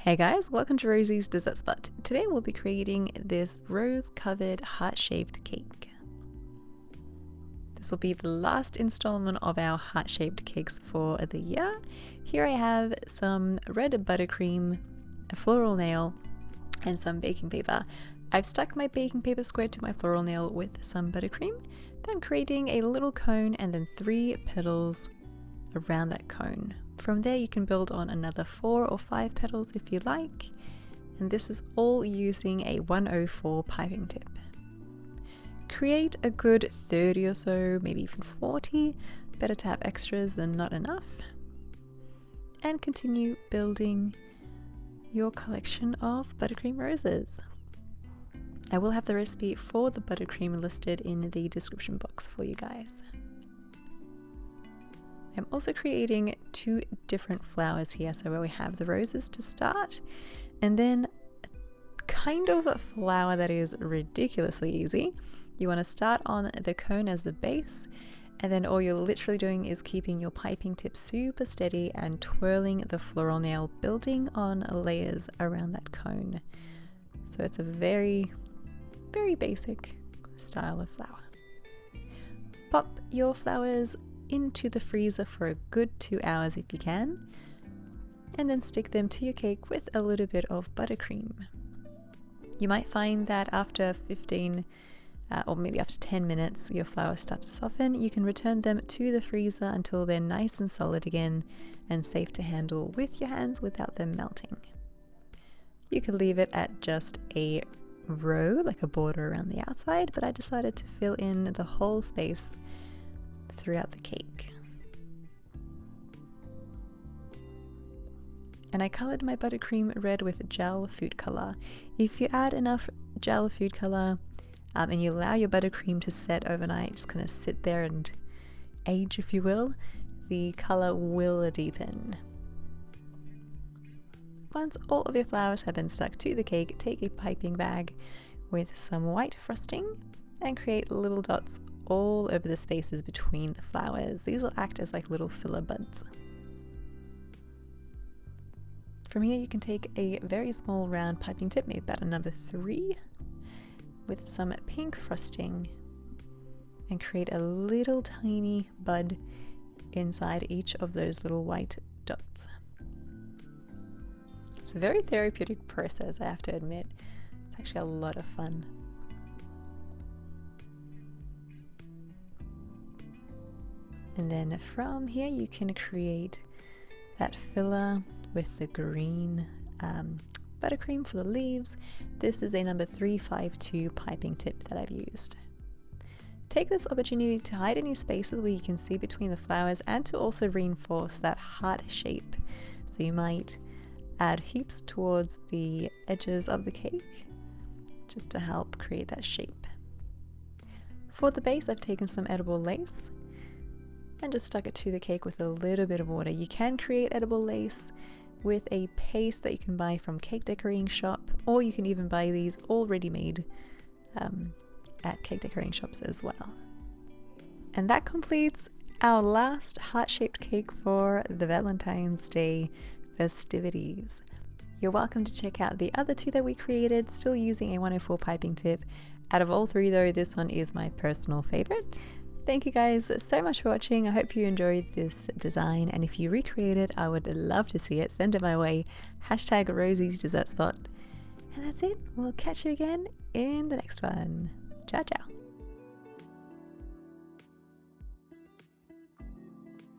Hey guys, welcome to Rosie's Dessert Spot. Today we'll be creating this rose-covered heart-shaped cake. This will be the last installment of our heart-shaped cakes for the year. Here I have some red buttercream, a floral nail, and some baking paper. I've stuck my baking paper square to my floral nail with some buttercream. Then I'm creating a little cone and then 3 petals around that cone. From there you can build on another 4 or 5 petals if you like, and this is all using a 104 piping tip. Create a good 30 or so, maybe even 40, better to have extras than not enough, and continue building your collection of buttercream roses. I will have the recipe for the buttercream listed in the description box for you guys. I'm also creating 2 different flowers here, so where we have the roses to start, and then kind of a flower that is ridiculously easy. You want to start on the cone as the base, and then all you're literally doing is keeping your piping tip super steady and twirling the floral nail, building on layers around that cone. So it's a very, very basic style of flower. Pop your flowers into the freezer for a good 2 hours if you can, and then stick them to your cake with a little bit of buttercream. You might find that after 15 or maybe after 10 minutes your flowers start to soften. You can return them to the freezer until they're nice and solid again and safe to handle with your hands without them melting. You could leave it at just a row, like a border around the outside, but I decided to fill in the whole space throughout the cake. And I colored my buttercream red with gel food color. If you add enough gel food color and you allow your buttercream to set overnight, just kind of sit there and age if you will, the color will deepen. Once all of your flowers have been stuck to the cake, take a piping bag with some white frosting and create little dots all over the spaces between the flowers. These will act as like little filler buds. From here you can take a very small round piping tip, maybe about a number 3, with some pink frosting and create a little tiny bud inside each of those little white dots. It's a very therapeutic process, I have to admit. It's actually a lot of fun. And then from here you can create that filler with the green buttercream for the leaves. This is a number 352 piping tip that I've used. Take this opportunity to hide any spaces where you can see between the flowers and to also reinforce that heart shape. So you might add heaps towards the edges of the cake just to help create that shape. For the base I've taken some edible lace and just stuck it to the cake with a little bit of water. You can create edible lace with a paste that you can buy from cake decorating shop, or you can even buy these already made at cake decorating shops as well. And that completes our last heart-shaped cake for the Valentine's Day festivities. You're welcome to check out the other 2 that we created, still using a 104 piping tip. Out of all 3 though, this one is my personal favorite. Thank you guys so much for watching. I hope you enjoyed this design, and if you recreate it, I would love to see it. Send it my way. #Rosie's Dessert Spot. And that's it. We'll catch you again in the next one. Ciao, ciao.